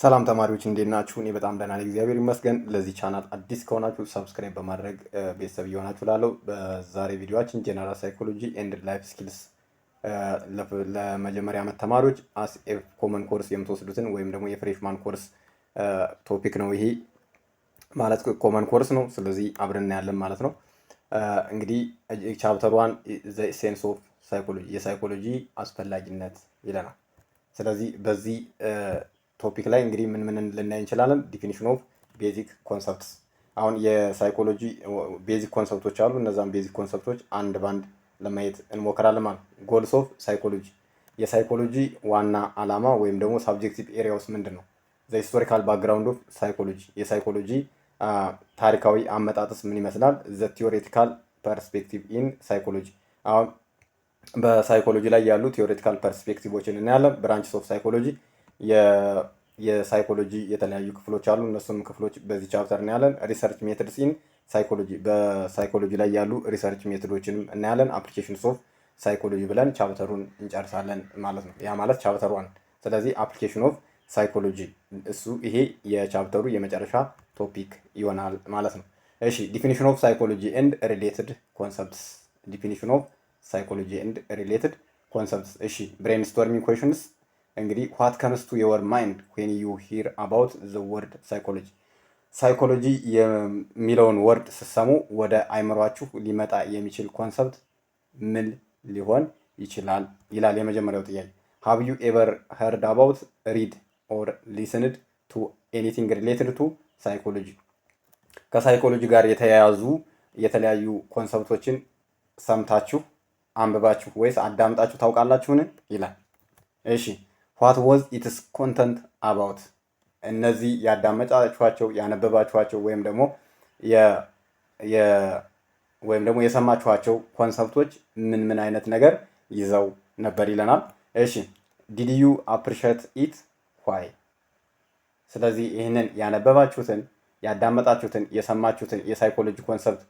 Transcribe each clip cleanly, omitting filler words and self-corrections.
ሰላም ተማሪዎች እንዴት ናችሁ? እኔ በጣም ደህና ነኝ፣ እግዚአብሔር ይመስገን። ለዚህ ቻናል አዲስ ከሆናችሁ ሰብስክራይብ በማድረግ ቤተሰብ እየሆናችሁ ላለው በዛሬ ቪዲዮአችን ጀነራል ሳይኮሎጂ ኤንድ ላይፍ ስኪልስ ለመጀመሪያ ዓመት ተማሪዎች አስ ኤ ኮመን ኮርስ የምትወስዱትን ወይም ደግሞ የፍሬሽማን ኮርስ ቶፒክ ነው። ይሄ ማለት ኮመን ኮርስ ነው። ስለዚህ አብረን እናያለን ማለት ነው። እንግዲህ ቻፕተር ዋን ዘ ሴንስ ኦፍ ሳይኮሎጂ የሳይኮሎጂ አስፈላጊነት ይለናል። ስለዚህ በዚህ ቶፒክ ላይ እንግዲህ ምን ልናይ እንችላለን? ዲፊኒሽን ኦፍ ቤዚክ ኮንሰፕትስ። አሁን የሳይኮሎጂ ቤዚክ ኮንሰፕቶች አሉ። እነዛም ቤዚክ ኮንሰፕቶች አንድ ባንድ ለማየት እንሞክራለን ማለት ነው። ጎልስ ኦፍ ሳይኮሎጂ የሳይኮሎጂ ዋና ዓላማ ወይም ደግሞ ሳብጀክቲቭ ኤሪያውስ ምንድን ነው? ዘ ሂስቶሪካል ባክግራውንድ ኦፍ ሳይኮሎጂ የሳይኮሎጂ ታሪካዊ አመጣጥስ ምን ይመስላል? ዘ ቲዮሬቲካል ፐርስፔክቲቭ ኢን ሳይኮሎጂ አሁን በሳይኮሎጂ ላይ ያሉ ቲዮሬቲካል ፐርስፔክቲቮችን እናያለን። ብራንችስ ኦፍ ሳይኮሎጂ የሳይኮሎጂ የተለያዩ ክፍሎች አሉ። እነሱንም ክፍሎች በዚህ ቻፕተር እናያለን። ሪሰርች ሜትድስ ኢን ሳይኮሎጂ በሳይኮሎጂ ላይ ያሉ ሪሰርች ሜትዶችንም እናያለን። አፕሊኬሽንስ ኦፍ ሳይኮሎጂ ብለን ቻፕተሩን እንጨርሳለን ማለት ነው። ያ ማለት ቻፕተር ዋን። ስለዚህ አፕሊኬሽን ኦፍ ሳይኮሎጂ ይሄ የቻፕተሩ የመጨረሻ ቶፒክ ይሆናል ማለት ነው። እሺ ዲፊኒሽን ኦፍ ሳይኮሎጂ ኤንድ ሪሌትድ ኮንሰፕትስ ዲፊኒሽን ኦፍ ሳይኮሎጂ ኤንድ ሪሌትድ ኮንሰፕትስ። እሺ ብሬንስቶርሚንግ ኩዌሽንስ እንግዲህ ዋት ከምስ ቱ ዮር ማይንድ ዌን ዩ ሂር አባውት ዘ ወርድ ሳይኮሎጂ ሳይኮሎጂ የሚለውን ወርድ ስትሰሙ ወደ አይምሯችሁ ሊመጣ የሚችል ኮንሰፕት ምን ሊሆን ይችላል ይላል የመጀመሪያው ጥያቄ። ሃቭ ዩ ኤቨር ሄርድ አባውት ሪድ ኦር ሊስንድ ቱ ኤኒቲንግ ሪሌትድ ቱ ሳይኮሎጂ ከሳይኮሎጂ ጋር የተያያዙ የተለያዩ ኮንሰፕቶችን ሰምታችሁ አንብባችሁ ወይስ አዳምጣችሁ ታውቃላችሁን ይላል። እሺ ዋት ዋዝ ኢትስ ኮንተንት አባውት እነዚህ ያዳመጣችኋቸው ያነበባችኋቸው ወይም ደግሞ የሰማችኋቸው ኮንሰፕቶች ምን አይነት ነገር ይዘው ነበር ይለናል። እሺ ዲድ ዩ አፕሪሺየት ኢት ዋይ ስለዚህ ይህንን ያነበባችሁትን ያዳመጣችሁትን የሰማችሁትን የሳይኮሎጂ ኮንሰፕት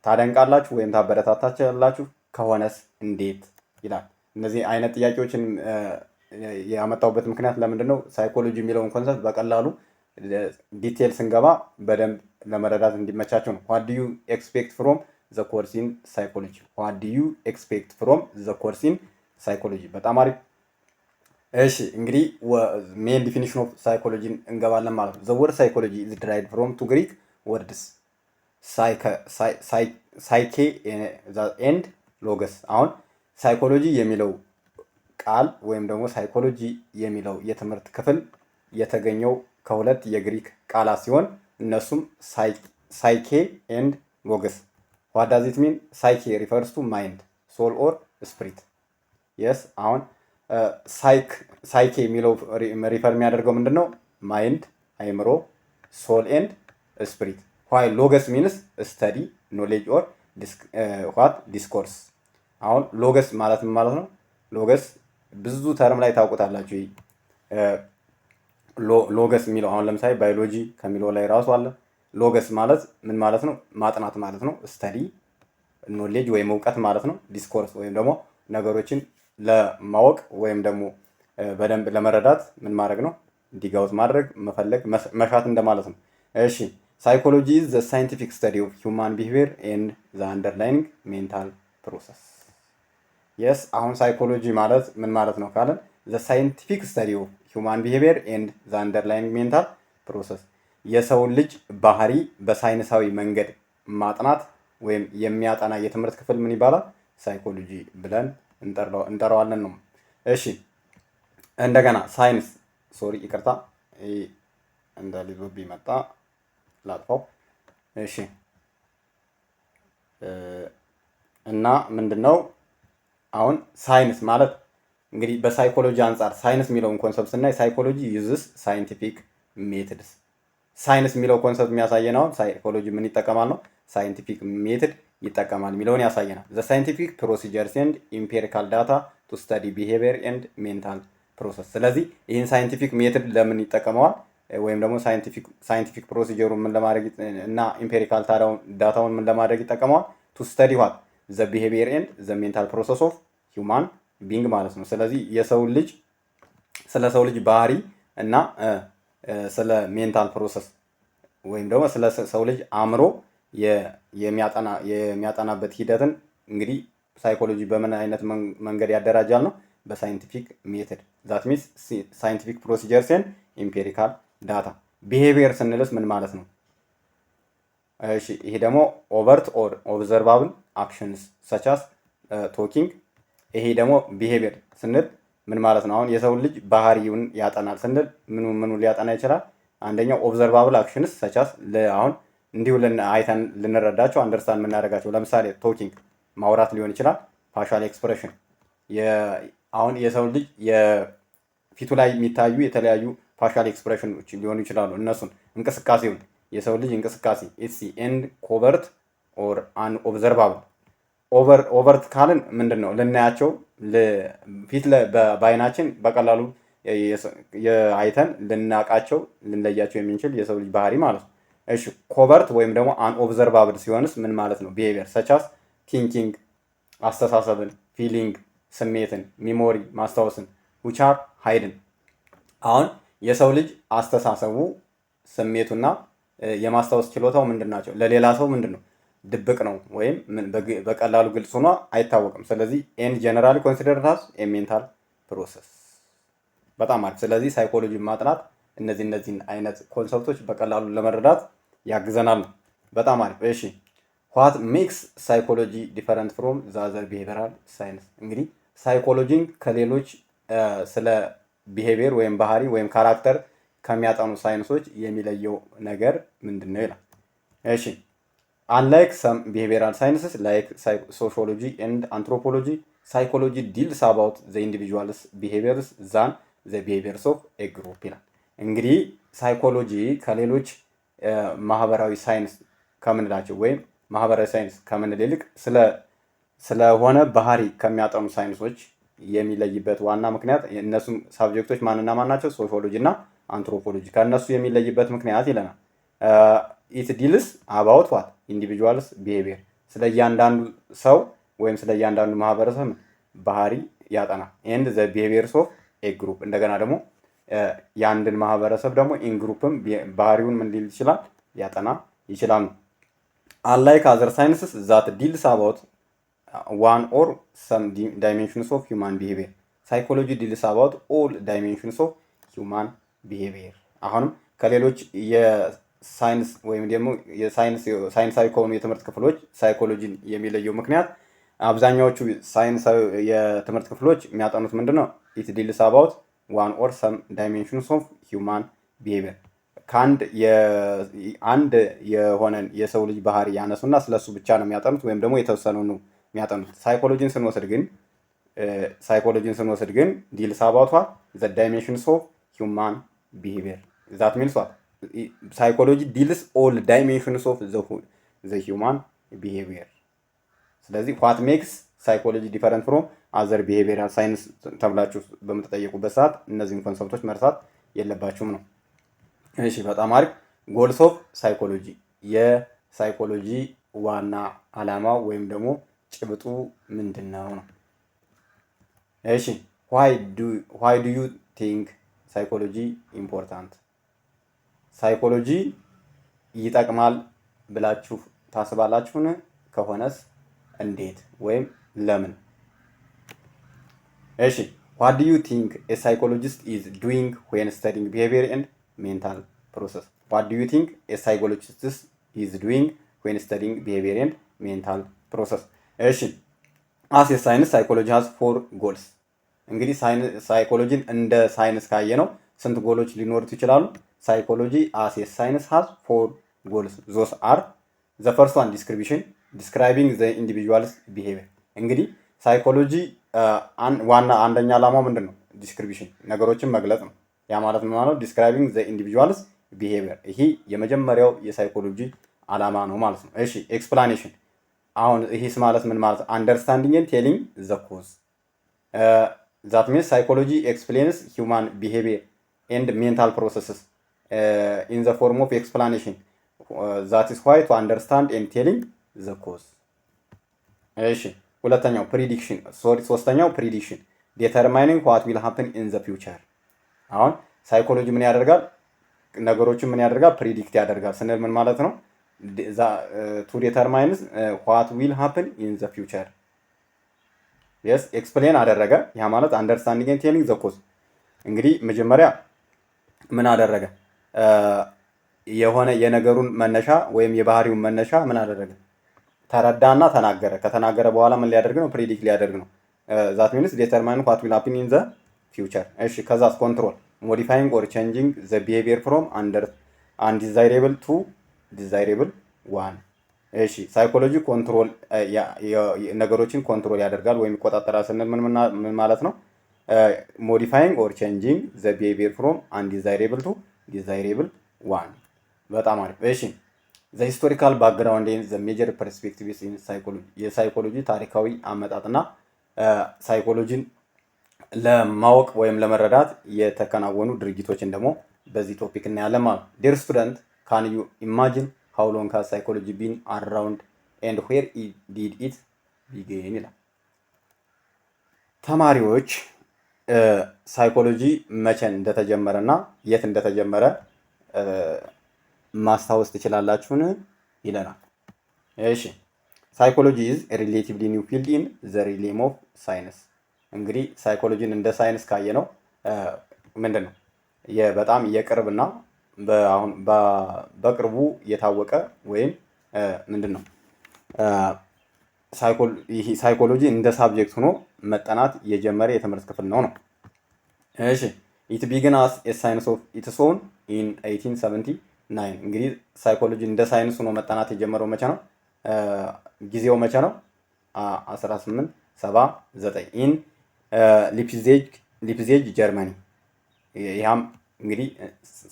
ታደንቃላችሁ ወይም ታበረታታላችሁ? ከሆነስ እንዴት ይላል። እነዚህ አይነት ጥያቄዎችን ያመጣሁበት ምክንያት ለምንድን ነው? ሳይኮሎጂ የሚለውን ኮንሰፕት በቀላሉ ዲቴል ስንገባ በደንብ ለመረዳት እንዲመቻቸው ነው። ዋት ዱ ዩ ኤክስፔክት ፍሮም ዘ ኮርስ ኢን ሳይኮሎጂ ዋት ዱ ዩ ኤክስፔክት ፍሮም ዘ ኮርስ ኢን ሳይኮሎጂ። በጣም አሪፍ። እሺ እንግዲህ ሜን ዲፊኒሽን ኦፍ ሳይኮሎጂን እንገባለን ማለት ነው። ዘ ወርድ ሳይኮሎጂ ኢዝ ድራይቭድ ፍሮም ቱ ግሪክ ወርድስ ሳይኬ ኤንድ ሎገስ። አሁን ሳይኮሎጂ የሚለው ቃል ወይም ደግሞ ሳይኮሎጂ የሚለው የትምህርት ክፍል የተገኘው ከሁለት የግሪክ ቃላት ሲሆን እነሱም ሳይኬ ኤንድ ሎገስ። ዋት ዳዝ ኢት ሚን? ሳይኬ ሪፈርስ ቱ ማይንድ ሶል ኦር ስፕሪት። የስ አሁን ሳይኬ የሚለው ሪፈር የሚያደርገው ምንድን ነው? ማይንድ አይምሮ፣ ሶል ኤንድ ስፕሪት። ዋይ ሎገስ ሚንስ ስተዲ ኖሌጅ ኦር ዋት ዲስኮርስ። አሁን ሎገስ ማለት ምን ማለት ነው? ሎገስ ብዙ ተርም ላይ ታውቁታላችሁ። ሎገስ የሚለው አሁን ለምሳሌ ባዮሎጂ ከሚለው ላይ ራሱ አለ። ሎገስ ማለት ምን ማለት ነው? ማጥናት ማለት ነው። ስተዲ ኖሌጅ ወይም እውቀት ማለት ነው። ዲስኮርስ ወይም ደግሞ ነገሮችን ለማወቅ ወይም ደግሞ በደንብ ለመረዳት ምን ማድረግ ነው? ዲጋውት ማድረግ፣ መፈለግ፣ መሻት እንደማለት ነው። እሺ ሳይኮሎጂ ኢዝ ዘ ሳይንቲፊክ ስተዲ ኦፍ ሂውማን ቢሄቪየር ኤንድ ዘ አንደርላይኒንግ ሜንታል ፕሮሰስ። የስ አሁን ሳይኮሎጂ ማለት ምን ማለት ነው ካለን ዘ ሳይንቲፊክ ስተዲ ኦፍ ሂውማን ቢሄቪየር ኤንድ ዘ አንደርላይኒንግ ሜንታል ፕሮሰስ የሰውን ልጅ ባህሪ በሳይንሳዊ መንገድ ማጥናት ወይም የሚያጠና የትምህርት ክፍል ምን ይባላል? ሳይኮሎጂ ብለን እንጠራዋለን ነው። እሺ እንደገና ሳይንስ ሶሪ ይቅርታ እንደ ሊዞብ መጣ ላጥፋው። እሺ እና ምንድነው አሁን ሳይንስ ማለት እንግዲህ በሳይኮሎጂ አንጻር ሳይንስ የሚለውን ኮንሰፕት ስናይ ሳይኮሎጂ ዩዝስ ሳይንቲፊክ ሜትድስ። ሳይንስ የሚለው ኮንሰፕት የሚያሳየን አሁን ሳይኮሎጂ ምን ይጠቀማል ነው? ሳይንቲፊክ ሜትድ ይጠቀማል የሚለውን ያሳየናል። ዘ ሳይንቲፊክ ፕሮሲጀርስ ኤንድ ኢምፔሪካል ዳታ ቱ ስተዲ ቢሄቪየር ኤንድ ሜንታል ፕሮሰስ። ስለዚህ ይህን ሳይንቲፊክ ሜትድ ለምን ይጠቀመዋል? ወይም ደግሞ ሳይንቲፊክ ፕሮሲጀሩን ምን ለማድረግ እና ኢምፔሪካል ዳታውን ምን ለማድረግ ይጠቀመዋል? ቱ ስተዲ ዋት ዘ ቢሄቪየር ኤንድ ዘ ሜንታል ፕሮሰስ ኦፍ ሂውማን ቢንግ ማለት ነው። ስለዚህ ስለ ሰው ልጅ ባህሪ እና ስለ ሜንታል ፕሮሰስ ወይም ደግሞ ስለ ሰው ልጅ አእምሮ የሚያጠናበት ሂደትን እንግዲህ ሳይኮሎጂ በምን አይነት መንገድ ያደራጃል ነው? በሳይንቲፊክ ሜተድ ዛት ሚንስ ሳይንቲፊክ ፕሮሲጀርስ ኤንድ ኢምፔሪካል ዳታ። ቢሄቪየር ስንልስ ምን ማለት ነው? እሺ ይሄ ደግሞ ኦቨርት ኦር ኦብዘርቫብል አክሽንስ ሰቻስ ቶኪንግ። ይሄ ደግሞ ቢሄቪየር ስንል ምን ማለት ነው? አሁን የሰው ልጅ ባህሪውን ያጠናል ስንል ምኑ ሊያጠና ይችላል? አንደኛው ኦብዘርቫብል አክሽንስ ሰቻስ አሁን እንዲሁ አይተን ልንረዳቸው አንደርስታንድ የምናደርጋቸው ለምሳሌ ቶኪንግ ማውራት ሊሆን ይችላል። ፋሻል ኤክስፕሬሽን አሁን የሰው ልጅ የፊቱ ላይ የሚታዩ የተለያዩ ፋሻል ኤክስፕሬሽኖች ሊሆኑ ይችላሉ። እነሱን እንቅስቃሴውን የሰው ልጅ እንቅስቃሴ ኢትስ ኤንድ ኮቨርት ኦር አን ኦብዘርቫብል። ኦቨርት ካልን ምንድን ነው? ልናያቸው ፊት በአይናችን በቀላሉ አይተን ልናቃቸው ልንለያቸው የምንችል የሰው ልጅ ባህሪ ማለት ነው። እሺ ኮቨርት ወይም ደግሞ አን ኦብዘርቫብል ሲሆንስ ምን ማለት ነው? ቢሄቪየር ሰቻስ ቲንኪንግ አስተሳሰብን፣ ፊሊንግ ስሜትን፣ ሚሞሪ ማስታወስን፣ ዊች አር ሃይድን። አሁን የሰው ልጅ አስተሳሰቡ ስሜቱና የማስታወስ ችሎታው ምንድን ናቸው? ለሌላ ሰው ምንድን ነው? ድብቅ ነው ወይም በቀላሉ ግልጽ ሆኖ አይታወቅም። ስለዚህ ኤንድ ጀነራሊ ኮንሲደርድ አስ ኤ ሜንታል ፕሮሰስ። በጣም አሪፍ። ስለዚህ ሳይኮሎጂ ማጥናት እነዚህን አይነት ኮንሰፕቶች በቀላሉ ለመረዳት ያግዘናል። በጣም አሪፍ። እሺ ዋት ሜክስ ሳይኮሎጂ ዲፈረንት ፍሮም ዛዘር ቢሄቪራል ሳይንስ። እንግዲህ ሳይኮሎጂን ከሌሎች ስለ ቢሄቪየር ወይም ባህሪ ወይም ካራክተር ከሚያጠኑ ሳይንሶች የሚለየው ነገር ምንድን ነው ይላል። እሺ አንላይክ ሰም ቢሄቪየራል ሳይንስስ ላይክ ሶሺዮሎጂ ኤንድ አንትሮፖሎጂ ሳይኮሎጂ ዲልስ አባውት ዘ ኢንዲቪጁዋልስ ቢሄቪየርስ ዛን ዘ ቢሄቪየርስ ኦፍ ኤ ግሩፕ ይላል። እንግዲህ ሳይኮሎጂ ከሌሎች ማህበራዊ ሳይንስ ከምንላቸው ወይም ማህበራዊ ሳይንስ ከምንል ይልቅ ስለሆነ ባህሪ ከሚያጠኑ ሳይንሶች የሚለይበት ዋና ምክንያት እነሱም ሳብጀክቶች ማንና ማን ናቸው? ሶሺዮሎጂ እና አንትሮፖሎጂ። ከእነሱ የሚለይበት ምክንያት ይለናል ኢት ዲልስ አባውት ዋት ኢንዲቪጁዋልስ ቢሄቪየር። ስለ እያንዳንዱ ሰው ወይም ስለ እያንዳንዱ ማህበረሰብ ባህሪ ያጠናል። ኤንድ ዘ ቢሄቪየርስ ኦፍ ኤ ግሩፕ። እንደገና ደግሞ የአንድን ማህበረሰብ ደግሞ ኢን ግሩፕም ባህሪውን ምን ሊል ይችላል? ያጠና ይችላል። አንላይክ አዘር ሳይንስስ ዛት ዲልስ አባውት ዋን ኦር ሰም ዳይሜንሽንስ ኦፍ ሂውማን ቢሄቪየር ሳይኮሎጂ ዲልስ አባውት ኦል ዳይሜንሽንስ ኦፍ ሂውማን ቢሄቪየር። አሁንም ከሌሎች የሳይንስ ወይም ደግሞ ሳይንሳዊ ከሆኑ የትምህርት ክፍሎች ሳይኮሎጂን የሚለየው ምክንያት አብዛኛዎቹ ሳይንሳዊ የትምህርት ክፍሎች የሚያጠኑት ምንድን ነው? ኢት ዲልስ አባውት ዋን ኦር ሰም ዳይሜንሽንስ ኦፍ ሂውማን ቢሄቪየር አንድ የሆነን የሰው ልጅ ባህሪ ያነሱና ስለሱ ብቻ ነው የሚያጠኑት ወይም ደግሞ የተወሰነው ነው የሚያጠኑት። ሳይኮሎጂን ስንወስድ ግን ዲልስ አባውት ዋት ዘ ዳይሜንሽንስ ኦፍ ሂውማን ቢሄቪየር ዛት ሚንስ ዋት ሳይኮሎጂ ዲልስ ኦል ዳይሜንሽንስ ኦፍ ዘ ሂውማን ቢሄቪየር። ስለዚህ ዋት ሜክስ ሳይኮሎጂ ዲፈረንት ፍሮም አዘር ቢሄቪየራል ሳይንስ ተብላችሁ በምትጠየቁበት ሰዓት እነዚህን ኮንሰፕቶች መርሳት የለባችሁም ነው። እሺ በጣም አሪፍ። ጎልስ ኦፍ ሳይኮሎጂ የሳይኮሎጂ ዋና አላማው ወይም ደግሞ ጭብጡ ምንድን ነው ነው? እሺ ዋይ ዱ ዩ ቲንክ ሳይኮሎጂ ኢምፖርታንት? ሳይኮሎጂ ይጠቅማል ብላችሁ ታስባላችሁን? ከሆነስ እንዴት ወይም ለምን? እሺ ዋት ዱ ዩ ቲንክ ኤ ሳይኮሎጂስት ኢዝ ዱይንግ ዌን ስተዲንግ ቢሄቪየር ኤንድ ሜንታል ፕሮሰስ? ዋት ዱ ዩ ቲንክ ኤ ሳይኮሎጂስት ኢዝ ዱይንግ ዌን ስተዲንግ ቢሄቪየር ኤንድ ሜንታል ፕሮሰስ? እሺ አስ ኤ ሳይንስ ሳይኮሎጂ ሃዝ ፎር ጎልስ። እንግዲህ ሳይኮሎጂን እንደ ሳይንስ ካየ ነው ስንት ጎሎች ሊኖሩት ይችላሉ? ሳይኮሎጂ አስ ኤ ሳይንስ ሃዝ ፎር ጎልስ ዞስ አር ዘ ፈርስት ዋን ዲስክራይቢንግ ዘ ኢንዲቪጁዋልስ ቢሄቪየር። እንግዲህ ሳይኮሎጂ ዋና አንደኛ ዓላማው ምንድን ነው? ዲስክሪቢሽን ነገሮችን መግለጽ ነው። ያ ማለት ምን ማለት ነው? ዲስክራይቢንግ ዘ ኢንዲቪጁዋልስ ቢሄቪየር። ይሄ የመጀመሪያው የሳይኮሎጂ ዓላማ ነው ማለት ነው። እሺ ኤክስፕላኔሽን። አሁን ይሄስ ማለት ምን ማለት? አንደርስታንዲንግ ኤንድ ቴሊንግ ዘ ኮዝ ዛት ሚንስ ሳይኮሎጂ ኤክስፕሌንስ ሂውማን ቢሄቪየር ኤንድ ሜንታል ፕሮሰስስ ኢን ዘ ፎርም ኦፍ ኤክስፕላኔሽን ዛት ኢስ ዋይ ቱ አንደርስታንድ ኤንድ ቴሊንግ ዘ ኮዝ። እሺ ሁለተኛው ፕሪዲክሽን ሶስተኛው ፕሪዲክሽን ዴተርማይኒንግ ዋት ዊል ሃፕን ኢን ዘ ፊውቸር። አሁን ሳይኮሎጂ ምን ያደርጋል? ነገሮችን ምን ያደርጋል? ፕሪዲክት ያደርጋል ስንል ምን ማለት ነው? ቱ ዴተርማይንስ ዋት ዊል ሃፕን ኢን ዘ ፊውቸር። የስ ኤክስፕሌን አደረገ። ያ ማለት አንደርስታንዲንግ ኤንድ ቴሊንግ ዘ ኮዝ። እንግዲህ መጀመሪያ ምን አደረገ? የሆነ የነገሩን መነሻ ወይም የባህሪውን መነሻ ምን አደረገ? ተረዳና ተናገረ። ከተናገረ በኋላ ምን ሊያደርግ ነው? ፕሪዲክት ሊያደርግ ነው። ዛት ሚንስ ዴተርማይን ዋት ዊል ሃፕን ኢን ዘ ፊውቸር። እሺ ከዛስ ኮንትሮል ሞዲፋይንግ ኦር ቼንጂንግ ዘ ቢሄቪየር ፍሮም አንዲዛይሬብል ቱ ዲዛይሬብል ዋን። እሺ ሳይኮሎጂ ኮንትሮል ነገሮችን ኮንትሮል ያደርጋል ወይም ይቆጣጠራል ስንል ምን ማለት ነው? ሞዲፋይንግ ኦር ቼንጂንግ ዘ ቢሄቪየር ፍሮም አንዲዛይሬብል ቱ ዲዛይሬብል ዋን። በጣም አሪፍ። እሺ ዘ ሂስቶሪካል ባክግራውንድ ኤንድ ዘ ሜጀር ፐርስፔክቲቭስ ኢን ሳይኮሎጂ። የሳይኮሎጂ ታሪካዊ አመጣጥና ሳይኮሎጂን ለማወቅ ወይም ለመረዳት የተከናወኑ ድርጊቶችን ደግሞ በዚህ ቶፒክ እናያለን ማለት ነው። ዲር ስቱደንት ካን ዩ ኢማጂን ሃው ሎንግ ሃዝ ሳይኮሎጂ ቢን አራውንድ ኤንድ ዌር ዲድ ኢት ቢጊን ይላል። ተማሪዎች ሳይኮሎጂ መቼ እንደተጀመረ እና የት እንደተጀመረ ማስታወስ ትችላላችሁን ይለናል። እሺ ሳይኮሎጂ ኢዝ ሪሌቲቭሊ ኒው ፊልድ ኢን ዘ ሪሌም ኦፍ ሳይንስ። እንግዲህ ሳይኮሎጂን እንደ ሳይንስ ካየ ነው ምንድን ነው በጣም የቅርብ እና አሁን በቅርቡ የታወቀ ወይም ምንድን ነው ሳይኮሎጂ እንደ ሳብጀክት ሆኖ መጠናት የጀመረ የትምህርት ክፍል ነው። እሺ ኢት ቢግን አስ ኤ ሳይንስ ኦፍ ኢትስ ኦውን ኢን 1879። እንግዲህ ሳይኮሎጂ እንደ ሳይንስ ሆኖ መጠናት የጀመረው መቼ ነው? ጊዜው መቼ ነው? 1879 ኢን ሊፕዚግ ጀርመኒ። ይህም እንግዲህ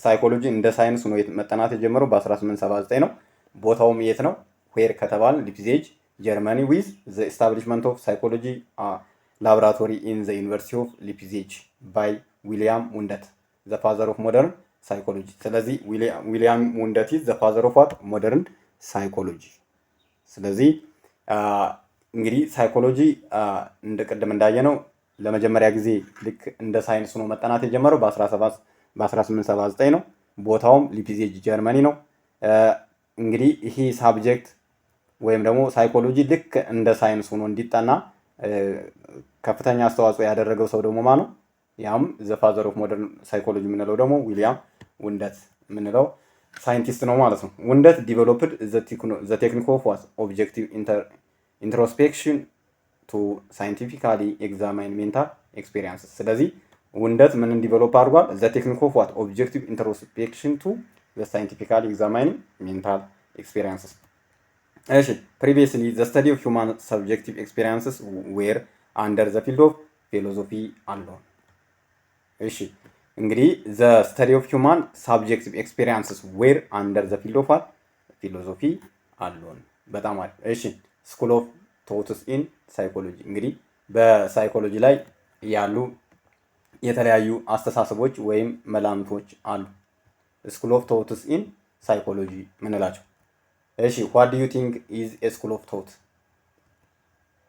ሳይኮሎጂ እንደ ሳይንስ ሆኖ መጠናት የጀመረው በ1879 ነው። ቦታውም የት ነው? ዌር ከተባለ ሊፕዚግ ጀርመኒ ዊዝ ዘ ኤስታብሊሽመንት ኦፍ ሳይኮሎጂ ላቦራቶሪ ኢን ዘ ዩኒቨርሲቲ ኦፍ ሊፕዚግ ባይ ዊሊያም ውንደት ዘ ፋዘር ኦፍ ሞደርን ሳይኮሎጂ። ስለዚህ ዊሊያም ውንደት ኢዝ ዘ ፋዘር ኦፍ ዋት? ሞደርን ሳይኮሎጂ። ስለዚህ እንግዲህ ሳይኮሎጂ እንደ ቅድም እንዳየ ነው ለመጀመሪያ ጊዜ ልክ እንደ ሳይንስ ሆኖ መጠናት የጀመረው በ1879 ነው። ቦታውም ሊፕዚግ ጀርመኒ ነው። እንግዲህ ይሄ ሳብጀክት ወይም ደግሞ ሳይኮሎጂ ልክ እንደ ሳይንስ ሆኖ እንዲጠና ከፍተኛ አስተዋጽኦ ያደረገው ሰው ደግሞ ማነው? ያም ዘ ፋዘር ኦፍ ሞደርን ሳይኮሎጂ የምንለው ደግሞ ዊሊያም ውንደት የምንለው ሳይንቲስት ነው ማለት ነው። ውንደት ዲቨሎፕድ ዘ ቴክኒክ ኦፍ ዋት? ኦብጀክቲቭ ኢንትሮስፔክሽን ቱ ሳይንቲፊካሊ ኤግዛማይን ሜንታል ኤክስፔሪንስስ። ስለዚህ ውንደት ምን ዲቨሎፕ አድርጓል? ዘ ቴክኒክ ኦፍ ዋት? ኦብጀክቲቭ ኢንትሮስፔክሽን ቱ ሳይንቲፊካሊ ኤግዛማይን ሜንታል ኤክስፔሪንስስ። እሺ ፕሪቪየስሊ ዘ ስተዲ ኦፍ ሂውማን ሰብጀክቲቭ ኤክስፔሪንስስ ዌር አንደር ዘ ፊልድ ኦፍ ፊሎሶፊ አሎን። እሺ እንግዲህ ዘ ስተዲ ኦፍ ሂውማን ሳብጀክቲቭ ኤክስፔሪንስስ ዌር አንደር ዘ ፊልድ ኦፍ ፊሎሶፊ አሎን። በጣም አሪፍ። እሺ ስኩል ኦፍ ቶትስ ኢን ሳይኮሎጂ። እንግዲህ በሳይኮሎጂ ላይ ያሉ የተለያዩ አስተሳሰቦች ወይም መላምቶች አሉ። ስኩል ኦፍ ቶትስ ኢን ሳይኮሎጂ ምንላቸው? እሺ ዋት ዱ ዩ ቲንክ ኢዝ ኤ ስኩል ኦፍ ቶት?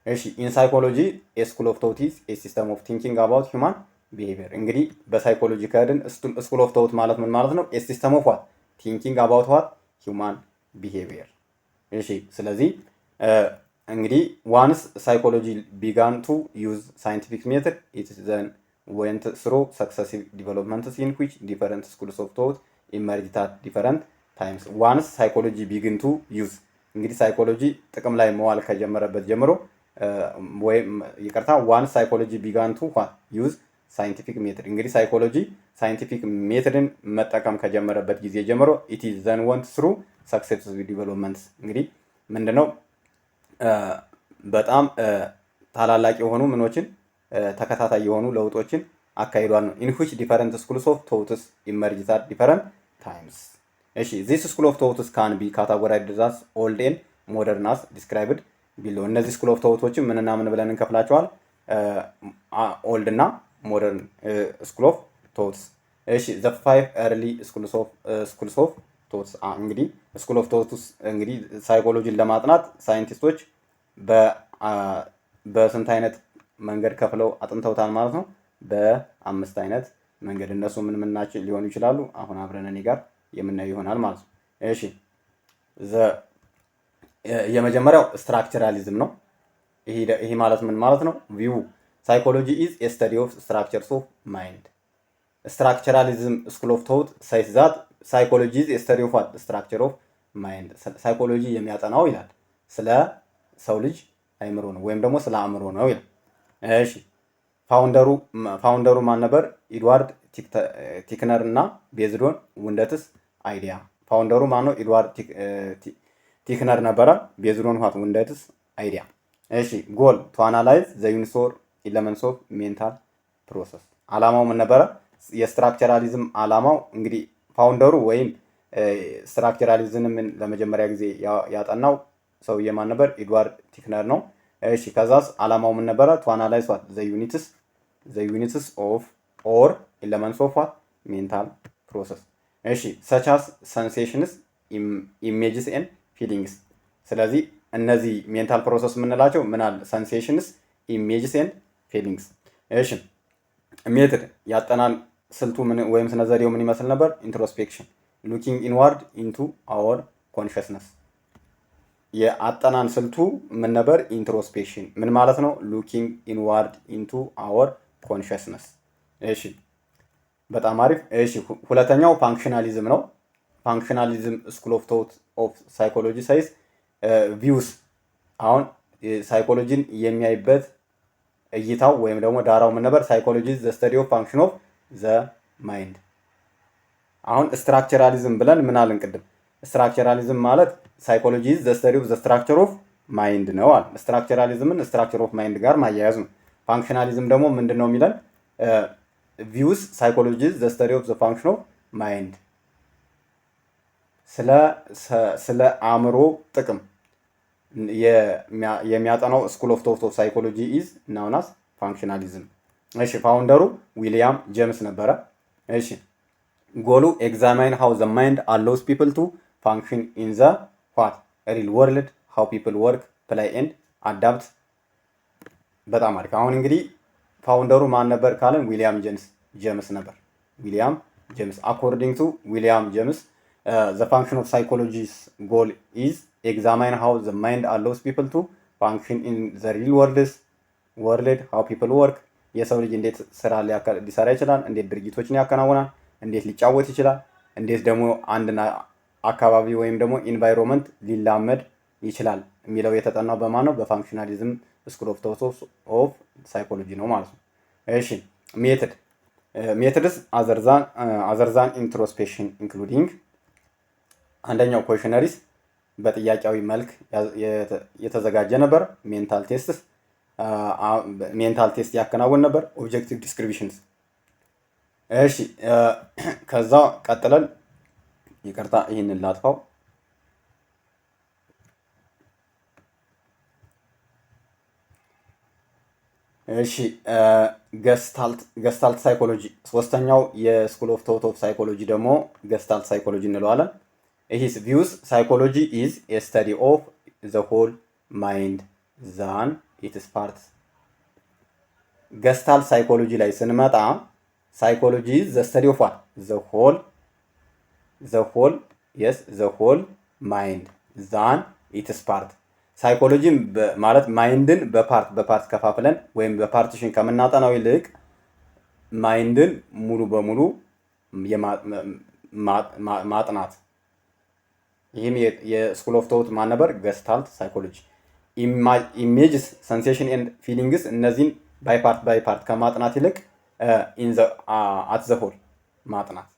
እሺ ኢን ሳይኮሎጂ ኤ ስኩል ኦፍ ቶት ኢዝ ኤ ሲስተም ኦፍ ቲንኪንግ አባውት ሂውማን ቢሄቪየር። እንግዲህ በሳይኮሎጂ ከሄድን ስኩል ኦፍ ቶት ማለት ምን ማለት ነው? ኤ ሲስተም ኦፍ ዋት? ቲንኪንግ አባውት ዋት? ሂውማን ቢሄቪየር። እሺ ስለዚህ እንግዲህ ዋንስ ሳይኮሎጂ ቢጋን ቱ ዩዝ ሳይንቲፊክ ሜተድ ኢት ዘን went through successive developments in which different schools of thought emerged at different times. Once psychology begin to use እንግዲህ ሳይኮሎጂ ጥቅም ላይ መዋል ከጀመረበት ጀምሮ ወይም ይቅርታ ዋንስ ሳይኮሎጂ ቢጋን ቱ ዩዝ ሳይንቲፊክ ሜተድ እንግዲህ ሳይኮሎጂ ሳይንቲፊክ ሜተድን መጠቀም ከጀመረበት ጊዜ ጀምሮ ኢት ኢዝ ዘን ወንት ስሩ ሰክሰስቲቭ ዲቨሎፕመንትስ እንግዲህ ምንድነው በጣም ታላላቅ የሆኑ ምኖችን ተከታታይ የሆኑ ለውጦችን አካሂዷል ነው። ኢን ዊች ዲፈረንት ስኩልስ ኦፍ ቶትስ ኢመርጅድ አት ዲፈረንት ታይምስ። እሺ ዚስ ስኩል ኦፍ ቶትስ ካን ቢ ካታጎራይዝድ አስ ኦልድ ኤንድ ሞደርን አስ ዲስክራይብድ ቢሎ። እነዚህ ስኩል ኦፍ ቶቶችን ምንና ምን ብለን እንከፍላቸዋል? ኦልድ እና ሞደርን ስኩል ኦፍ ቶትስ። እሺ ዘ ፋይቭ ኤርሊ ስኩልስ ኦፍ ቶትስ። እንግዲህ ስኩል ኦፍ ቶትስ እንግዲህ ሳይኮሎጂን ለማጥናት ሳይንቲስቶች በስንት አይነት መንገድ ከፍለው አጥንተውታል ማለት ነው? በ5 አይነት መንገድ እነሱ ምን ናቸው ሊሆኑ ይችላሉ? አሁን አብረን እኔ ጋር የምናየው ይሆናል ማለት ነው። እሺ የመጀመሪያው ስትራክቸራሊዝም ነው። ይሄ ማለት ምን ማለት ነው? ቪው ሳይኮሎጂ ኢዝ ኤ ስተዲ ኦፍ ስትራክቸርስ ኦፍ ማይንድ። ስትራክቸራሊዝም ስኩል ኦፍ ቶት ሳይስ ዛት ሳይኮሎጂ ኢዝ ኤ ስተዲ ኦፍ ስትራክቸር ኦፍ ማይንድ። ሳይኮሎጂ የሚያጠናው ይላል ስለ ሰው ልጅ አይምሮ ነው ወይም ደግሞ ስለ አእምሮ ነው ይላል። እሺ ፋውንደሩ ማን ነበር? ኢድዋርድ ቲክነር እና ቤዝዶን ውንደትስ አይዲያ። ፋውንደሩ ማን ነው? ኢድዋርድ ቲክነር ነበረ። ቤዝዶን ዋት ውንደትስ አይዲያ። እሺ ጎል ቱ አናላይዝ ዘ ዩኒትስ ኦር ኤለመንትስ ኦፍ ሜንታል ፕሮሰስ። አላማው ምን ነበረ? የስትራክቸራሊዝም አላማው እንግዲህ ፋውንደሩ ወይም ስትራክቸራሊዝምን ለመጀመሪያ ጊዜ ያጠናው ሰውዬ ማን ነበር? ኢድዋርድ ቲክነር ነው። እሺ ከዛስ አላማው ምን ነበረ? ቱ አናላይዝ ዋት ዘ ዩኒትስ ኦፍ ኦር ኤለመንትስ ኦፍ ዋት ሜንታል ፕሮሰስ። እሺ ሰቻስ ሰንሴሽንስ ኢሜጅስ ኤንድ ፊሊንግስ። ስለዚህ እነዚህ ሜንታል ፕሮሰስ የምንላቸው ምን አለ? ሰንሴሽንስ ኢሜጅስ ኤንድ ፊሊንግስ። እሺ ሜትድ ያጠናን ስልቱ ምን ወይም ስነ ዘዴው ምን ይመስል ነበር? ኢንትሮስፔክሽን ሉኪንግ ኢንዋርድ ኢንቱ አወር ኮንሽስነስ። የአጠናን ስልቱ ምን ነበር? ኢንትሮስፔክሽን ምን ማለት ነው? ሉኪንግ ኢንዋርድ ኢንቱ አወር ኮንሽስነስ። እሺ በጣም አሪፍ። እሺ ሁለተኛው ፋንክሽናሊዝም ነው። ፋንክሽናሊዝም ስኩል ኦፍ ቶት ኦፍ ሳይኮሎጂ ሳይዝ ቪውስ። አሁን ሳይኮሎጂን የሚያይበት እይታው ወይም ደግሞ ዳራው ምን ነበር? ሳይኮሎጂ ዘ ስተዲ ኦፍ ፋንክሽን ኦፍ ዘ ማይንድ። አሁን ስትራክቸራሊዝም ብለን ምን አለን ቅድም? ስትራክቸራሊዝም ማለት ሳይኮሎጂ ዘ ስተዲ ኦፍ ዘ ስትራክቸር ኦፍ ማይንድ ነው አለ። ስትራክቸራሊዝምን ስትራክቸር ኦፍ ማይንድ ጋር ማያያዝ ነው። ፋንክሽናሊዝም ደግሞ ምንድን ነው የሚለን? ቪውስ ሳይኮሎጂ ዘ ስተዲ ኦፍ ዘ ፋንክሽን ኦፍ ማይንድ። ስለ አእምሮ ጥቅም የሚያጠናው ስኩል ኦፍ ቶት ኦፍ ሳይኮሎጂ ኢዝ ናውናስ ፋንክሽናሊዝም። እሺ ፋውንደሩ ዊሊያም ጄምስ ነበረ። እሺ ጎሉ ኤግዛማይን ሃው ዘ ማይንድ አሎውስ ፒፕል ቱ ፋንክሽን ኢን ዘ ዋት ሪል ወርልድ ሃው ፒፕል ወርክ ፕላይ ኤንድ አዳፕት። በጣም አሪፍ። አሁን እንግዲህ ፋውንደሩ ማን ነበር ካለን? ዊሊያም ጄምስ ነበር። ዊሊያም ጄምስ አኮርዲንግ ቱ ዊሊያም ጄምስ ዘ ፋንክሽን ኦፍ ሳይኮሎጂስ ጎል ኢዝ ኤግዛማይን ሃው ዘ ማይንድ አሎውስ ፒፕል ቱ ፋንክሽን ኢን ዘ ሪል ወርልድ ሃው ፒፕል ወርክ። የሰው ልጅ እንዴት ስራ ሊሰራ ይችላል፣ እንዴት ድርጊቶችን ያከናውናል፣ እንዴት ሊጫወት ይችላል፣ እንዴት ደግሞ አንድን አካባቢ ወይም ደግሞ ኢንቫይሮንመንት ሊላመድ ይችላል የሚለው የተጠናው በማን ነው? በፋንክሽናሊዝም ስኩል ኦፍ ቶት ኦፍ ሳይኮሎጂ ነው ማለት ነው። እሺ ሜትድስ አዘርዛን ኢንትሮስፔክሽን ኢንክሉዲንግ። አንደኛው ኮሽነሪስ በጥያቄያዊ መልክ የተዘጋጀ ነበር። ሜንታል ቴስት ያከናውን ነበር። ኦብጀክቲቭ ዲስክሪፕሽንስ። እሺ ከዛ ቀጥለን ይቅርታ ይህንን ላጥፋው። እሺ ገስታልት ሳይኮሎጂ ሶስተኛው የስኩል ኦፍ ቶት ኦፍ ሳይኮሎጂ ደግሞ ገስታልት ሳይኮሎጂ እንለዋለን። ይህስ ቪውስ ሳይኮሎጂ ኢዝ ኤ ስተዲ ኦፍ ዘ ሆል ማይንድ ዛን ኢትስ ፓርትስ። ገስታልት ሳይኮሎጂ ላይ ስንመጣ ሳይኮሎጂ ኢዝ ዘ ስተዲ ኦፍ ዋት ዘ ሆል ማይንድ ዛን ኢትስ ፓርት። ሳይኮሎጂ ማለት ማይንድን በፓርት ከፋፍለን ወይም በፓርቲሽን ከምናጠናው ይልቅ ማይንድን ሙሉ በሙሉ ማጥናት። ይህም የስኩል ኦፍ ቶት ማን ነበር? ገስታልት ሳይኮሎጂ። ኢሜጅስ ሰንሴሽን ኤንድ ፊሊንግስ እነዚህን ባይ ፓርት ከማጥናት ይልቅ አት ዘ ሆል ማጥናት።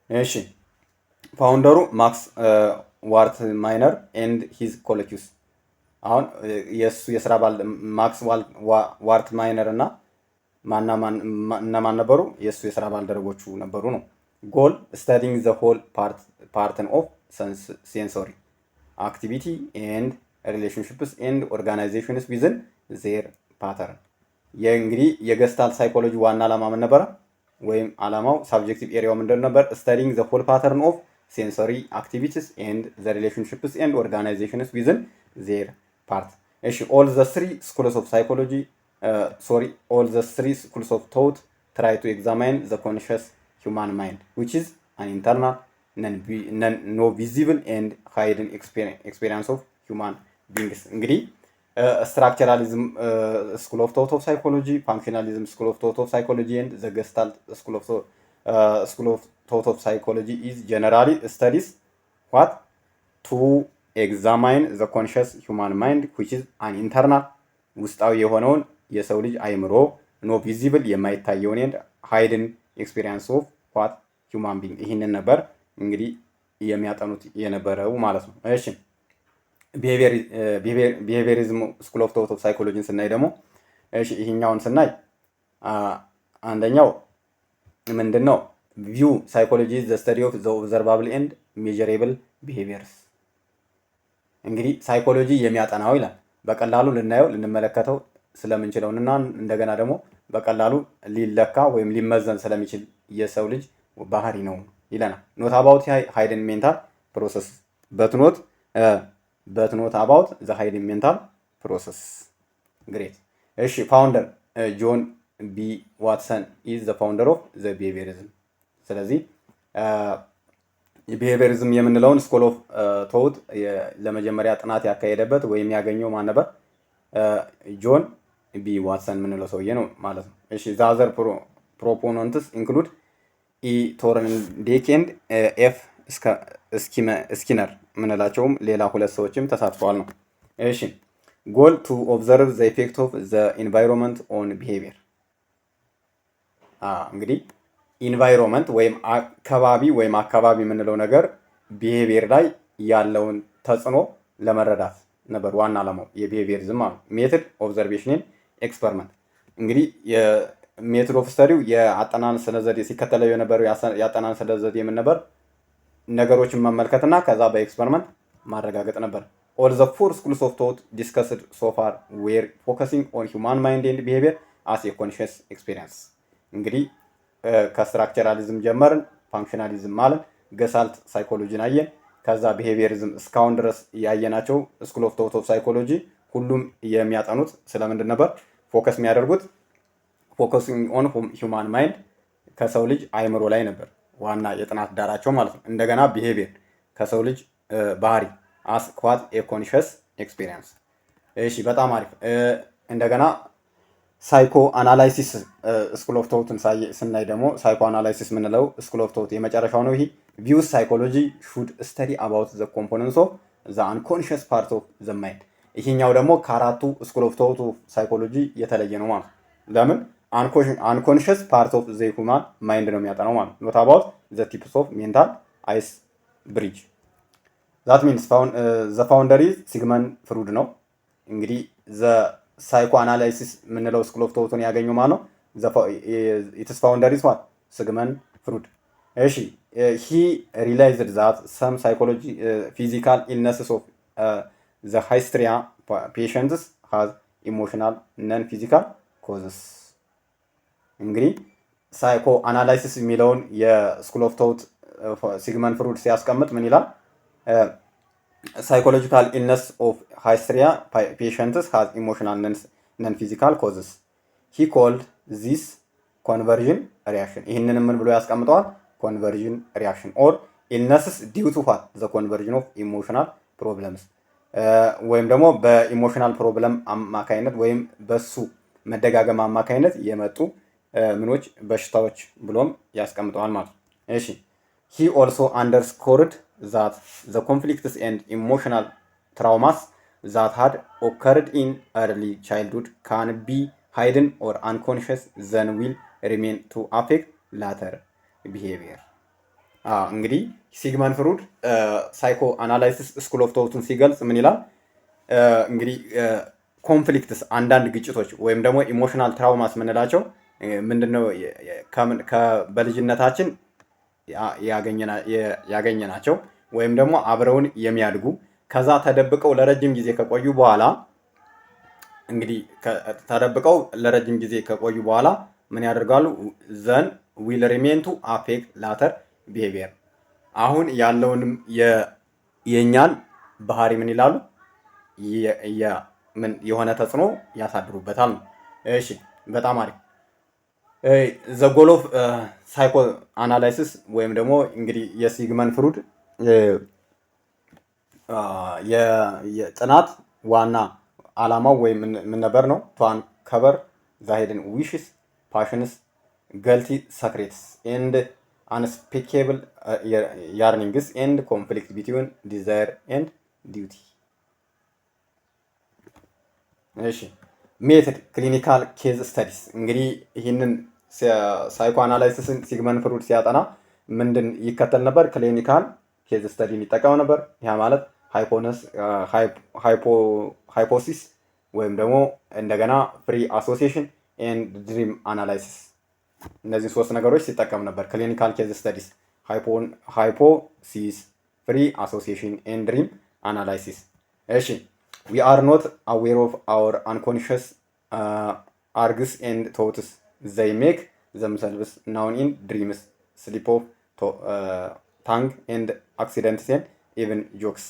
እሺ ፋውንደሩ ማክስ ዋርት ማይነር ኤንድ ሂዝ ኮሌኪውስ። አሁን የእሱ የስራ ማክስ ዋርት ማይነር እና እነማን ነበሩ? የእሱ የስራ ባልደረቦቹ ነበሩ ነው። ጎል ስተዲንግ ዘ ሆል ፓርትን ኦፍ ሴንሶሪ አክቲቪቲ ኤንድ ሪሌሽንሽፕስ ኤንድ ኦርጋናይዜሽንስ ዊዝን ዜር ፓተርን። እንግዲህ የገስታልት ሳይኮሎጂ ዋና ዓላማ ምን ነበረ? ወይም ዓላማው ሳብጀክቲቭ ኤሪያው ምንድን ነበር? ስተዲንግ ዘ ሆል ፓተርን ኦፍ ሴንሶሪ አክቲቪቲስ ኤንድ ዘ ሪሌሽንሽፕስ ኤንድ ኦርጋናይዜሽንስ ዊዝን ዜር ፓርት። እሺ ኦል ዘ ስሪ ስኩልስ ኦፍ ሳይኮሎጂ ኦል ዘ ስሪ ስኩልስ ኦፍ ቶት try to examine the conscious human mind, which is an internal, no visible and hidden experience of human beings. እንግዲህ ስትራክቸራሊዝም ስኩል ኦፍ ቶት ኦፍ ሳይኮሎጂ፣ ፋንክሽናሊዝም ስኩል ኦፍ ቶት ኦፍ ሳይኮሎጂ ኤንድ ዘ ገስታልት ስኩል ኦፍ ቶት ኦፍ ሳይኮሎጂ ኢዝ ጀነራሊ ስተዲስ ዋት ቱ ኤግዛማይን ዘ ኮንሽስ ሁማን ማይንድ ዊች ኢዝ አን ኢንተርናል ውስጣዊ የሆነውን የሰው ልጅ አይምሮ፣ ኖ ቪዚብል የማይታየውን ኤንድ ሃይድን ኤክስፒሪየንስ ኦፍ ዋት ሁማን ቢንግ። ይህንን ነበር እንግዲህ የሚያጠኑት የነበረው ማለት ነው። እሺ ቢሄቪየሪዝም ስኩል ኦፍ ቶት ኦፍ ሳይኮሎጂን ስናይ ደግሞ እሺ ይሄኛውን ስናይ አንደኛው ምንድን ነው? ቪው ሳይኮሎጂ ዘ ስተዲ ኦፍ ዘ ኦብዘርቫብል ኤንድ ሜዠሬብል ቢሄቪየርስ። እንግዲህ ሳይኮሎጂ የሚያጠናው ይላል በቀላሉ ልናየው ልንመለከተው ስለምንችለውና እንደገና ደግሞ በቀላሉ ሊለካ ወይም ሊመዘን ስለሚችል የሰው ልጅ ባህሪ ነው ይለናል። ኖት አባውት ሃይድን ሜንታል ፕሮሰስ በት ኖት አባውት ዘ ሃይድን ሜንታል ፕሮሰስ። ግሬት። እሺ ፋውንደር ጆን ቢ ዋትሰን ኢዝ ዘ ፋውንደር ኦፍ ዘ ቢሄቪየሪዝም። ስለዚህ ቢሄቪየሪዝም የምንለውን ስኩል ኦፍ ቶት ለመጀመሪያ ጥናት ያካሄደበት ወይም ያገኘው ማን ነበር? ጆን ቢ ዋትሰን የምንለው ሰውዬ ነው ማለት ነው። እሺ ዛዘር ፕሮፖነንትስ ኢንክሉድ ኢ ቶርንዴክ ኤንድ ኤፍ ስኪነር የምንላቸውም ሌላ ሁለት ሰዎችም ተሳትፈዋል ነው። እሺ ጎል ቱ ኦብዘርቭ ዘ ኢፌክት ኦፍ ዘ ኢንቫይሮንመንት ኦን ቢሄቪየር። እንግዲህ ኢንቫይሮንመንት ወይም አካባቢ ወይም አካባቢ የምንለው ነገር ቢሄቪየር ላይ ያለውን ተጽዕኖ ለመረዳት ነበር ዋና ዓላማው የቢሄቪየሪዝም ማለት። ሜትድ ኦብዘርቬሽን ኤክስፐሪመንት። እንግዲህ የሜትድ ኦፍ ስተዲው የአጠናን ስነ ዘዴ ሲከተለው የነበረው የአጠናን ስነ ዘዴ ምን ነበር? ነገሮችን መመልከትና ከዛ በኤክስፐሪመንት ማረጋገጥ ነበር። ኦል ዘ ፎር ስኩልስ ኦፍ ቶት ዲስከስድ ሶ ፋር ዌር ፎከሲንግ ኦን ሂውማን ማይንድ ኤንድ ቢሄቪየር አስ ኤ ኮንሽስ ኤክስፒሪየንስ። እንግዲህ ከስትራክቸራሊዝም ጀመርን፣ ፋንክሽናሊዝም ማለት ገሳልት ሳይኮሎጂን አየን። ከዛ ቢሄቪየሪዝም እስካሁን ድረስ ያየናቸው ስኩል ኦፍ ቶት ኦፍ ሳይኮሎጂ ሁሉም የሚያጠኑት ስለምንድን ነበር? ፎከስ የሚያደርጉት ፎከሲንግ ኦን ሂውማን ማይንድ ከሰው ልጅ አይምሮ ላይ ነበር ዋና የጥናት ዳራቸው ማለት ነው። እንደገና ቢሄቪየር ከሰው ልጅ ባህሪ አስ ኳት ኤ ኮንሽስ ኤክስፒሪየንስ። እሺ በጣም አሪፍ። እንደገና ሳይኮ አናላይሲስ ስኩል ኦፍ ቶትን ስናይ ደግሞ ሳይኮ አናላይሲስ የምንለው ስኩል ኦፍ ቶት የመጨረሻው ነው። ይሄ ቪውስ ሳይኮሎጂ ሹድ ስተዲ አባውት ዘ ኮምፖነንትስ ኦፍ ዘ አንኮንሽስ ፓርት ኦፍ ዘ ማይንድ። ይሄኛው ደግሞ ከአራቱ ስኩል ኦፍ ቶት ሳይኮሎጂ የተለየ ነው ማለት። ለምን? አንኮንሽስ ፓርት ኦፍ ዘ ሁማን ማይንድ ነው የሚያጠናው ማለት። ኖት አባውት ዘ ቲፕስ ኦፍ ሜንታል አይስ ብሪጅ። ዛት ሚንስ ዘ ፋውንደር ኢዝ ሲግመንድ ፍሩድ ነው። እንግዲህ ዘ ሳይኮ አናላይሲስ የምንለው ስኩል ኦፍ ቶትን ያገኘው ማለት ነው። ኢትስ ፋውንደር ኢዝ ዋት? ሲግመንድ ፍሩድ። እሺ ሂ ሪላይዝድ ዛት ሰም ሳይኮሎጂ ፊዚካል ኢልነስስ ኦፍ ዘ ሃይስትሪያ ፔሸንትስ ሃዝ ኢሞሽናል ነን ፊዚካል ኮዝስ። እንግዲህ ሳይኮ አናላይሲስ የሚለውን የስኩል ኦፍ ቶት ሲግመንድ ፍሩድ ሲያስቀምጥ ምን ይላል? ሳይኮሎጂካል ኢልነስ ኦፍ ሃይስትሪያ ፔሸንትስ ሃዝ ኢሞሽናል ነን ፊዚካል ኮዝስ። ሂ ኮልድ ዚስ ኮንቨርዥን ሪያክሽን። ይህንንም ምን ብሎ ያስቀምጠዋል? ኮንቨርዥን ሪያክሽን ኦር ኢልነስስ ዲው ቱ ዋት? ዘ ኮንቨርዥን ኦፍ ኢሞሽናል ፕሮብለምስ። ወይም ደግሞ በኢሞሽናል ፕሮብለም አማካይነት ወይም በሱ መደጋገም አማካይነት የመጡ ምኖች በሽታዎች ብሎም ያስቀምጠዋል ማለት ነው። እሺ ሂ ኦልሶ አንደርስኮርድ that the conflicts and emotional traumas that had occurred in early childhood can be hidden or unconscious, then will remain to affect later behavior. እንግዲህ ሲግመንድ ፍሩድ ሳይኮ አናላይሲስ ስኩል ኦፍ ቶቱን ሲገልጽ ምን ይላል? እንግዲህ ኮንፍሊክትስ አንዳንድ ግጭቶች ወይም ደግሞ ኢሞሽናል ትራውማስ የምንላቸው ምንድነው? በልጅነታችን ያገኘናቸው ወይም ደግሞ አብረውን የሚያድጉ ከዛ ተደብቀው ለረጅም ጊዜ ከቆዩ በኋላ እንግዲህ ተደብቀው ለረጅም ጊዜ ከቆዩ በኋላ ምን ያደርጋሉ? ዘን ዊል ሪሜን ቱ አፌክት ላተር ቢሄቪየር። አሁን ያለውንም የኛን ባህሪ ምን ይላሉ? የሆነ ተጽዕኖ ያሳድሩበታል ነው። እሺ በጣም አሪፍ። ዘ ጎል ኦፍ ሳይኮ አናላይሲስ ወይም ደግሞ እንግዲህ የሲግመንድ ፍሩድ የጥናት ዋና አላማው ወይም ምን ነበር ነው? ቱ አንከቨር ዘ ሂድን ዊሽስ ፓሽንስ ገልቲ ሰክሬትስ ኤንድ አንስፔኬብል ያርኒንግስ ኤንድ ኮንፍሊክት ቢትዊን ዲዛየር ኤንድ ዲዩቲ። እሺ ሜትድ ክሊኒካል ኬዝ ስተዲስ። እንግዲህ ይህንን ሳይኮ አናላይሲስን ሲግመንድ ፍሩድ ሲያጠና ምንድን ይከተል ነበር? ክሊኒካል ኬዝ ስተዲን ይጠቀም ነበር። ያ ማለት ሃይፖሲስ ወይም ደግሞ እንደገና ፍሪ አሶሲዬሽን ኤንድ ድሪም አናላይሲስ፣ እነዚህ ሶስት ነገሮች ሲጠቀም ነበር። ክሊኒካል ኬዝ ስተዲስ፣ ሃይፖሲስ፣ ፍሪ አሶሲዬሽን ኤንድ ድሪም አናላይሲስ። እሺ ዊ አር ኖት አዌር ኦፍ አወር አንኮንሽስ አርግስ ኤንድ ቶትስ ዘይ ሜክ ዘምሰልቭስ ናውን ኢን ድሪምስ ስሊፕ ኦፍ ታንግ ኤንድ አክሲደንትስ ኤንድ ኢቨን ጆክስ።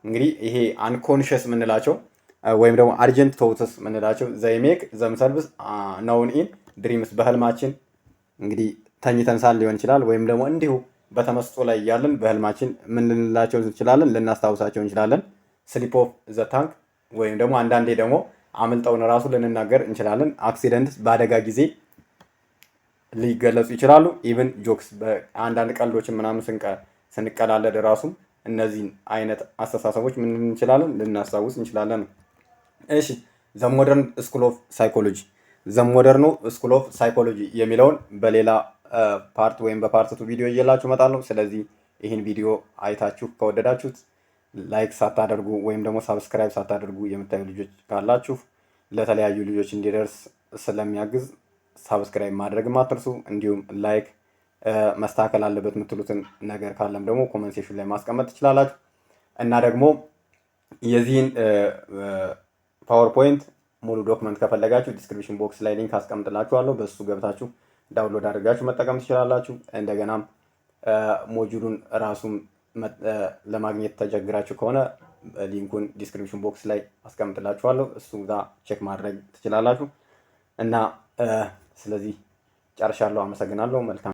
እንግዲህ ይሄ አንኮንሽስ የምንላቸው ወይም ደግሞ አርጀንት ቶትስ የምንላቸው ዘይ ሜክ ዘምሰልቭስ ናውን ኢን ድሪምስ፣ በህልማችን እንግዲህ ተኝተን ሳል ሊሆን ይችላል፣ ወይም ደግሞ እንዲሁ በተመስጦ ላይ እያለን በህልማችን ምን ልንላቸው እንችላለን? ልናስታውሳቸው እንችላለን። ስሊፕ ኦፍ ዘ ታንግ ወይም ደግሞ አንዳንዴ ደግሞ አምልጠውን ራሱ ልንናገር እንችላለን። አክሲደንት በአደጋ ጊዜ ሊገለጹ ይችላሉ። ኢቭን ጆክስ በአንዳንድ ቀልዶችን ምናምን ስንቀላለድ ራሱ እነዚህን አይነት አስተሳሰቦች ምን እንችላለን? ልናስታውስ እንችላለን። እሺ ዘ ሞደርን ስኩል ኦፍ ሳይኮሎጂ፣ ዘ ሞደርኑ ስኩል ኦፍ ሳይኮሎጂ የሚለውን በሌላ ፓርት ወይም በፓርት ቱ ቪዲዮ እየላችሁ እመጣለሁ። ስለዚህ ይህን ቪዲዮ አይታችሁ ከወደዳችሁት ላይክ ሳታደርጉ ወይም ደግሞ ሳብስክራይብ ሳታደርጉ የምታዩ ልጆች ካላችሁ ለተለያዩ ልጆች እንዲደርስ ስለሚያግዝ ሳብስክራይብ ማድረግም አትርሱ። እንዲሁም ላይክ መስተካከል አለበት የምትሉትን ነገር ካለም ደግሞ ኮመንት ሴክሽን ላይ ማስቀመጥ ትችላላችሁ። እና ደግሞ የዚህን ፓወርፖይንት ሙሉ ዶክመንት ከፈለጋችሁ ዲስክሪፕሽን ቦክስ ላይ ሊንክ አስቀምጥላችኋለሁ። በሱ ገብታችሁ ዳውንሎድ አድርጋችሁ መጠቀም ትችላላችሁ። እንደገናም ሞጁሉን ራሱን ለማግኘት ተቸግራችሁ ከሆነ ሊንኩን ዲስክሪፕሽን ቦክስ ላይ አስቀምጥላችኋለሁ። እሱ ጋር ቼክ ማድረግ ትችላላችሁ። እና ስለዚህ ጨርሻለሁ። አመሰግናለሁ። መልካም